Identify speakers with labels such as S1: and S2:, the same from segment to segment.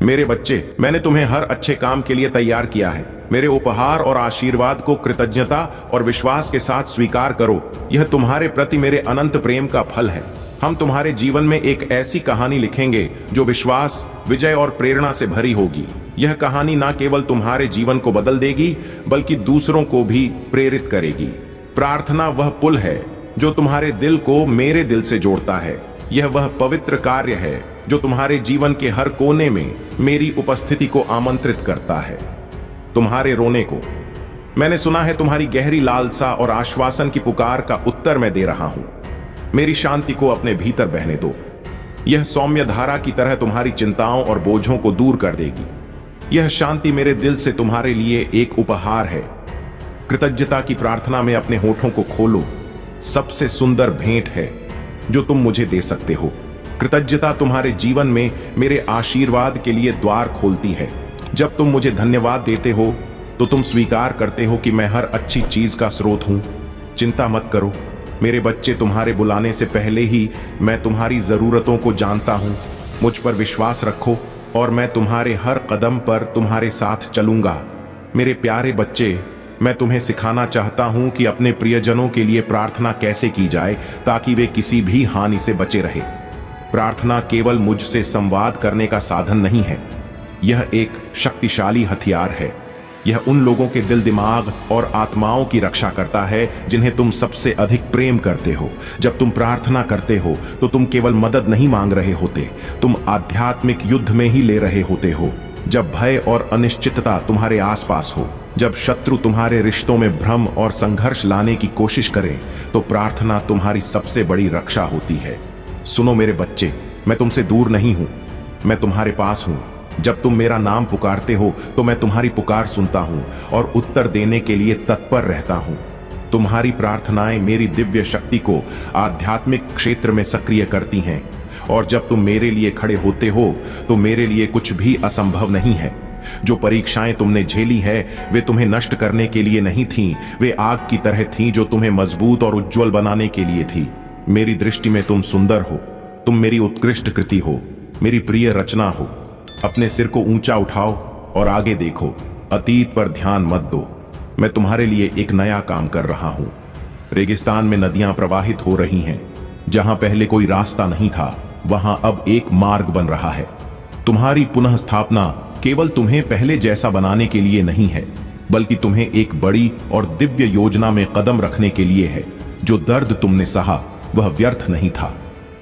S1: मेरे बच्चे, मैंने तुम्हें हर अच्छे काम के लिए तैयार किया है। मेरे उपहार और आशीर्वाद को कृतज्ञता और विश्वास के साथ स्वीकार करो। यह तुम्हारे प्रति मेरे अनंत प्रेम का फल है। हम तुम्हारे जीवन में एक ऐसी कहानी लिखेंगे जो विश्वास, विजय और प्रेरणा से भरी होगी। यह कहानी न केवल तुम्हारे जीवन को बदल देगी, बल्कि दूसरों को भी प्रेरित करेगी। प्रार्थना वह पुल है जो तुम्हारे दिल को मेरे दिल से जोड़ता है। यह वह पवित्र कार्य है जो तुम्हारे जीवन के हर कोने में मेरी उपस्थिति को आमंत्रित करता है। तुम्हारे रोने को, मैंने सुना है तुम्हारी गहरी लालसा और आश्वासन की पुकार का उत्तर मैं दे रहा हूं। मेरी शांति को अपने भीतर बहने दो। यह सौम्य धारा की तरह तुम्हारी चिंताओं और बोझों को दूर कर देगी। यह शांति मेरे दिल से तुम्हारे लिए एक उपहार है। कृतज्ञता की प्रार्थना में अपने होठों को खोलो। सबसे सुंदर भेंट है जो तुम मुझे दे सकते हो। कृतज्ञता तुम्हारे जीवन में मेरे आशीर्वाद के लिए द्वार खोलती है। जब तुम मुझे धन्यवाद देते हो तो तुम स्वीकार करते हो कि मैं हर अच्छी चीज का स्रोत हूं। चिंता मत करो मेरे बच्चे, तुम्हारे बुलाने से पहले ही मैं तुम्हारी जरूरतों को जानता हूं। मुझ पर विश्वास रखो और मैं तुम्हारे हर कदम पर तुम्हारे साथ चलूंगा। मेरे प्यारे बच्चे, मैं तुम्हें सिखाना चाहता हूं कि अपने प्रियजनों के लिए प्रार्थना कैसे की जाए ताकि वे किसी भी हानि से बचे रहे। प्रार्थना केवल मुझसे संवाद करने का साधन नहीं है, यह एक शक्तिशाली हथियार है। यह उन लोगों के दिल, दिमाग और आत्माओं की रक्षा करता है जिन्हें तुम सबसे अधिक प्रेम करते हो। जब तुम प्रार्थना करते हो तो तुम केवल मदद नहीं मांग रहे होते, तुम आध्यात्मिक युद्ध में ही ले रहे होते हो। जब भय और अनिश्चितता तुम्हारे आसपास हो, जब शत्रु तुम्हारे रिश्तों में भ्रम और संघर्ष लाने की कोशिश करे, तो प्रार्थना तुम्हारी सबसे बड़ी रक्षा होती है। सुनो मेरे बच्चे, मैं तुमसे दूर नहीं हूं, मैं तुम्हारे पास हूं। जब तुम मेरा नाम पुकारते हो तो मैं तुम्हारी पुकार सुनता हूं और उत्तर देने के लिए तत्पर रहता हूं। तुम्हारी प्रार्थनाएं मेरी दिव्य शक्ति को आध्यात्मिक क्षेत्र में सक्रिय करती हैं, और जब तुम मेरे लिए खड़े होते हो तो मेरे लिए कुछ भी असंभव नहीं है। जो परीक्षाएं तुमने झेली है वे तुम्हें नष्ट करने के लिए नहीं थीं, वे आग की तरह थीं जो तुम्हें मजबूत और उज्जवल बनाने के लिए थी। मेरी दृष्टि में तुम सुंदर हो, तुम मेरी उत्कृष्ट कृति हो, मेरी प्रिय रचना हो। अपने सिर को ऊंचा उठाओ और आगे देखो, अतीत पर ध्यान मत दो। मैं तुम्हारे लिए एक नया काम कर रहा हूं। रेगिस्तान में नदियां प्रवाहित हो रही हैं। जहां पहले कोई रास्ता नहीं था, वहां अब एक मार्ग बन रहा है। तुम्हारी पुनः स्थापना केवल तुम्हें पहले जैसा बनाने के लिए नहीं है, बल्कि तुम्हें एक बड़ी और दिव्य योजना में कदम रखने के लिए है। जो दर्द तुमने सहा वह व्यर्थ नहीं था।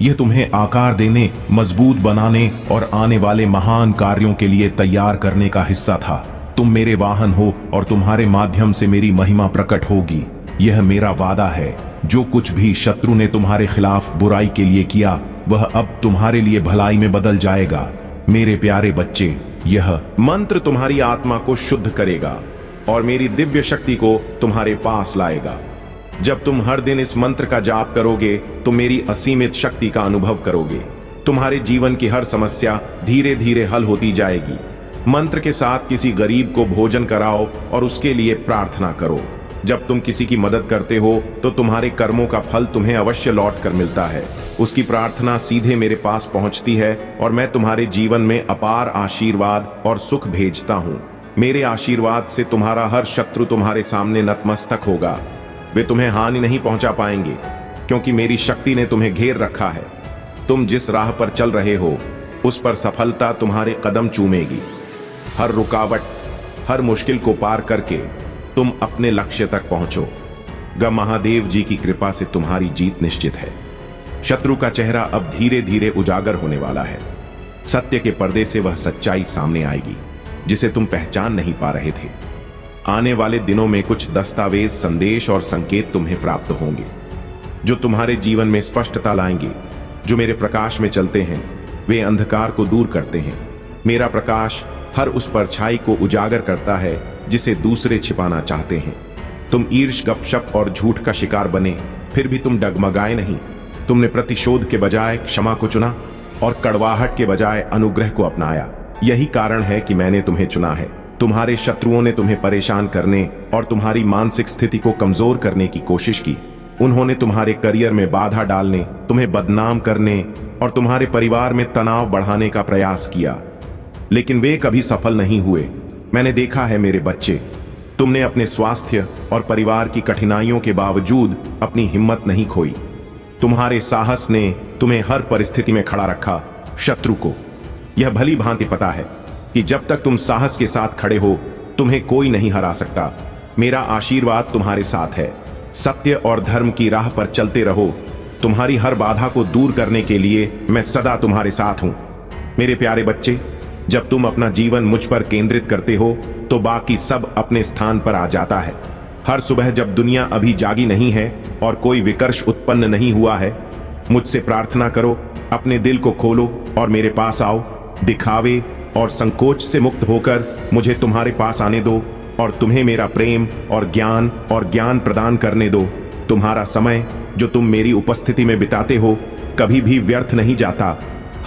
S1: यह तुम्हें आकार देने, मजबूत बनाने और आने वाले महान कार्यों के लिए तैयार करने का हिस्सा था। तुम मेरे वाहन हो और तुम्हारे माध्यम से मेरी महिमा प्रकट होगी। यह मेरा वादा है। जो कुछ भी शत्रु ने तुम्हारे खिलाफ बुराई के लिए किया, वह अब तुम्हारे लिए भलाई में बदल जाएगा। मेरे प्यारे बच्चे, यह मंत्र तुम्हारी आत्मा को शुद्ध करेगा और मेरी दिव्य शक्ति को तुम्हारे पास लाएगा। जब तुम हर दिन इस मंत्र का जाप करोगे तो मेरी असीमित शक्ति का अनुभव करोगे। तुम्हारे जीवन की हर समस्या धीरे धीरे हल होती जाएगी। मंत्र के साथ किसी गरीब को भोजन कराओ और उसके लिए प्रार्थना करो। जब तुम किसी की मदद करते हो तो तुम्हारे कर्मों का फल तुम्हें अवश्य लौट कर मिलता है। उसकी प्रार्थना सीधे मेरे पास पहुंचती है और मैं तुम्हारे जीवन में अपार आशीर्वाद और सुख भेजता हूं। मेरे आशीर्वाद से तुम्हारा हर शत्रु तुम्हारे सामने नतमस्तक होगा। वे तुम्हें हानि नहीं पहुंचा पाएंगे, क्योंकि मेरी शक्ति ने तुम्हें घेर रखा है। तुम जिस राह पर चल रहे हो उस पर सफलता तुम्हारे कदम चूमेगी। हर रुकावट, हर मुश्किल को पार करके तुम अपने लक्ष्य तक पहुंचो। ग महादेव जी की कृपा से तुम्हारी जीत निश्चित है। शत्रु का चेहरा अब धीरे धीरे उजागर होने वाला है। सत्य के पर्दे से वह सच्चाई सामने आएगी जिसे तुम पहचान नहीं पा रहे थे। आने वाले दिनों में कुछ दस्तावेज, संदेश और संकेत तुम्हें प्राप्त होंगे जो तुम्हारे जीवन में स्पष्टता लाएंगे। जो मेरे प्रकाश में चलते हैं वे अंधकार को दूर करते हैं। मेरा प्रकाश हर उस परछाई को उजागर करता है जिसे दूसरे छिपाना चाहते हैं। तुम ईर्ष्या, गपशप और झूठ का शिकार बने, फिर भी तुम डगमगाए नहीं। तुमने प्रतिशोध के बजाय क्षमा को चुना और कड़वाहट के बजाय अनुग्रह को अपनाया। यही कारण है कि मैंने तुम्हें चुना है। तुम्हारे शत्रुओं ने तुम्हें परेशान करने और तुम्हारी मानसिक स्थिति को कमजोर करने की कोशिश की। उन्होंने तुम्हारे करियर में बाधा डालने, तुम्हें बदनाम करने और तुम्हारे परिवार में तनाव बढ़ाने का प्रयास किया। लेकिन वे कभी सफल नहीं हुए। मैंने देखा है मेरे बच्चे, तुमने अपने स्वास्थ्य और परिवार की कठिनाइयों के बावजूद अपनी हिम्मत नहीं खोई। तुम्हारे साहस ने तुम्हें हर परिस्थिति में खड़ा रखा। शत्रु को यह भली भांति पता है कि जब तक तुम साहस के साथ खड़े हो, तुम्हें कोई नहीं हरा सकता। मेरा आशीर्वाद तुम्हारे साथ है। सत्य और धर्म की राह पर चलते रहो। तुम्हारी हर बाधा को दूर करने के लिए मैं सदा तुम्हारे साथ हूं। मेरे प्यारे बच्चे, जब तुम अपना जीवन मुझ पर केंद्रित करते हो तो बाकी सब अपने स्थान पर आ जाता है। हर सुबह जब दुनिया अभी जागी नहीं है और कोई विकर्ष उत्पन्न नहीं हुआ है, मुझसे प्रार्थना करो, अपने दिल को खोलो और मेरे पास आओ। दिखावे और संकोच से मुक्त होकर मुझे तुम्हारे पास आने दो और तुम्हें मेरा प्रेम और ज्ञान प्रदान करने दो। तुम्हारा समय जो तुम मेरी उपस्थिति में बिताते हो कभी भी व्यर्थ नहीं जाता।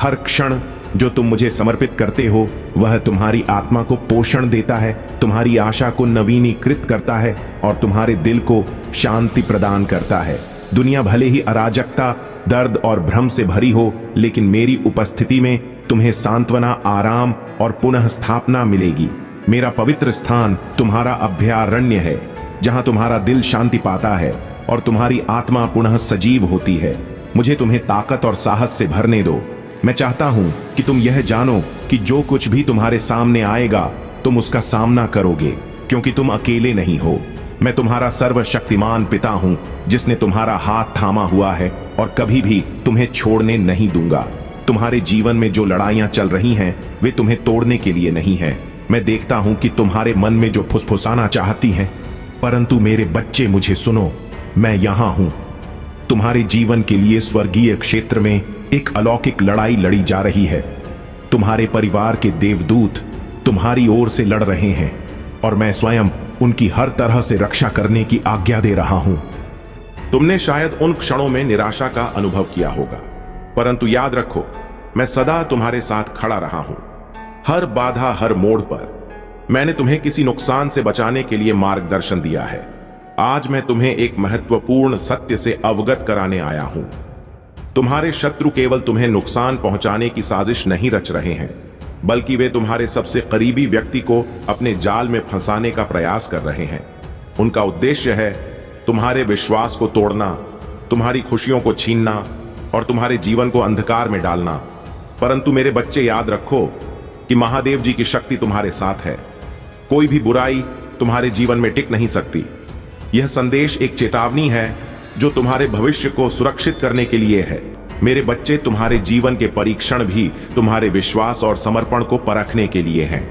S1: हर क्षण जो तुम मुझे समर्पित करते हो वह तुम्हारी आत्मा को पोषण देता है, तुम्हारी आशा को नवीनीकृत करता है और तुम्हारे दिल को शांति प्रदान करता है। दुनिया भले ही अराजकता, दर्द और भ्रम से भरी हो, लेकिन मेरी उपस्थिति में तुम्हें सांत्वना, आराम और पुनः स्थापना मिलेगी। मेरा पवित्र स्थान तुम्हारा अभयारण्य है, जहां तुम्हारा दिल शांति पाता है और तुम्हारी आत्मा पुनः सजीव होती है। मुझे तुम्हें ताकत और साहस से भरने दो। मैं चाहता हूं कि तुम यह जानो कि जो कुछ भी तुम्हारे सामने आएगा तुम उसका सामना करोगे, क्योंकि तुम अकेले नहीं हो। मैं तुम्हारा सर्वशक्तिमान पिता हूं, जिसने तुम्हारा हाथ थामा हुआ है और कभी भी तुम्हें छोड़ने नहीं दूंगा। तुम्हारे जीवन में जो लड़ाइयां चल रही हैं वे तुम्हें तोड़ने के लिए नहीं हैं। मैं देखता हूं कि तुम्हारे मन में जो फुसफुसाना चाहती हैं, परंतु मेरे बच्चे मुझे सुनो, मैं यहां हूं। तुम्हारे जीवन के लिए स्वर्गीय क्षेत्र में एक अलौकिक लड़ाई लड़ी जा रही है। तुम्हारे परिवार के देवदूत तुम्हारी ओर से लड़ रहे हैं और मैं स्वयं उनकी हर तरह से रक्षा करने की आज्ञा दे रहा हूं। तुमने शायद उन क्षणों में निराशा का अनुभव किया होगा, परंतु याद रखो, मैं सदा तुम्हारे साथ खड़ा रहा हूं। हर बाधा, हर मोड़ पर मैंने तुम्हें किसी नुकसान से बचाने के लिए मार्गदर्शन दिया है। आज मैं तुम्हें एक महत्वपूर्ण सत्य से अवगत कराने आया हूं। तुम्हारे शत्रु केवल तुम्हें नुकसान पहुंचाने की साजिश नहीं रच रहे हैं, बल्कि वे तुम्हारे सबसे करीबी व्यक्ति को अपने जाल में फंसाने का प्रयास कर रहे हैं। उनका उद्देश्य है तुम्हारे विश्वास को तोड़ना, तुम्हारी खुशियों को छीनना और तुम्हारे जीवन को अंधकार में डालना। परंतु मेरे बच्चे, याद रखो कि महादेव जी की शक्ति तुम्हारे साथ है। कोई भी बुराई तुम्हारे जीवन में टिक नहीं सकती। यह संदेश एक चेतावनी है जो तुम्हारे भविष्य को सुरक्षित करने के लिए है। मेरे बच्चे, तुम्हारे जीवन के परीक्षण भी तुम्हारे विश्वास और समर्पण को परखने के लिए हैं।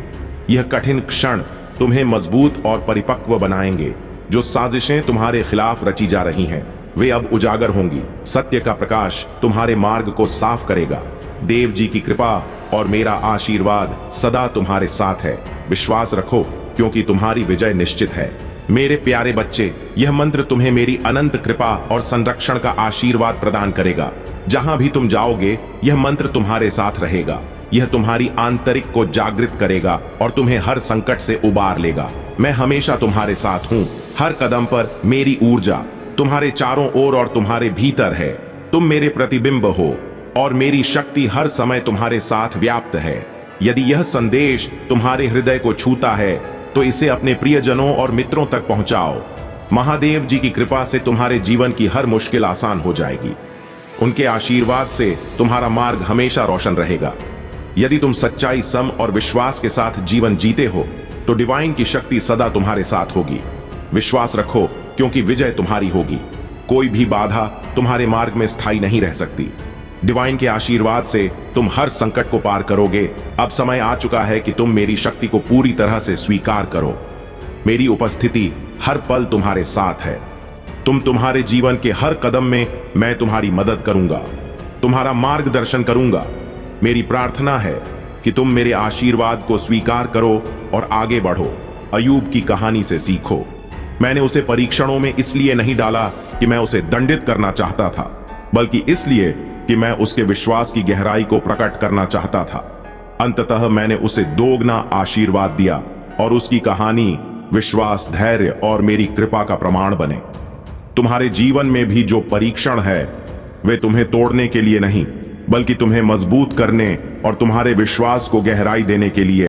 S1: यह कठिन क्षण तुम्हें मजबूत और परिपक्व बनाएंगे। जो साजिशें तुम्हारे खिलाफ रची जा रही हैं वे अब उजागर होंगी। सत्य का प्रकाश तुम्हारे मार्ग को साफ करेगा। देव जी की कृपा और मेरा आशीर्वाद सदा तुम्हारे साथ है। विश्वास रखो, क्योंकि तुम्हारी विजय निश्चित है। मेरे प्यारे बच्चे, यह मंत्र तुम्हें मेरी अनंत कृपा और संरक्षण का आशीर्वाद प्रदान करेगा। जहां भी तुम जाओगे यह मंत्र तुम्हारे साथ रहेगा। यह तुम्हारी आंतरिक को जागृत करेगा और तुम्हें हर संकट से उबार लेगा। मैं हमेशा तुम्हारे साथ हूं। हर कदम पर मेरी ऊर्जा तुम्हारे चारों ओर और तुम्हारे भीतर है। तुम मेरे प्रतिबिंब हो और मेरी शक्ति हर समय तुम्हारे साथ व्याप्त है। यदि यह संदेश तुम्हारे हृदय को छूता है तो इसे अपने प्रियजनों और मित्रों तक पहुंचाओ। महादेव जी की कृपा से तुम्हारे जीवन की हर मुश्किल आसान हो जाएगी। उनके आशीर्वाद से तुम्हारा मार्ग हमेशा रोशन रहेगा। यदि तुम सच्चाई, सम और विश्वास के साथ जीवन जीते हो तो डिवाइन की शक्ति सदा तुम्हारे साथ होगी। विश्वास रखो, क्योंकि विजय तुम्हारी होगी। कोई भी बाधा तुम्हारे मार्ग में स्थायी नहीं रह सकती। डिवाइन के आशीर्वाद से तुम हर संकट को पार करोगे। अब समय आ चुका है कि तुम मेरी शक्ति को पूरी तरह से स्वीकार करो। मेरी उपस्थिति हर पल तुम्हारे साथ है। तुम्हारे जीवन के हर कदम में मैं तुम्हारी मदद करूंगा, तुम्हारा मार्गदर्शन करूंगा। मेरी प्रार्थना है कि तुम मेरे आशीर्वाद को स्वीकार करो और आगे बढ़ो। अयूब की कहानी से सीखो। मैंने उसे परीक्षणों में इसलिए नहीं डाला कि मैं उसे दंडित करना चाहता था, बल्कि इसलिए कि मैं उसके विश्वास की गहराई को प्रकट करना चाहता था। अंततः मैंने उसे दोगुना आशीर्वाद दिया और उसकी कहानी विश्वास, धैर्य और मेरी कृपा का प्रमाण बने। तुम्हारे जीवन में भी जो परीक्षण है वे तुम्हें तोड़ने के लिए नहीं, बल्कि तुम्हें मजबूत करने और तुम्हारे विश्वास को गहराई देने के लिए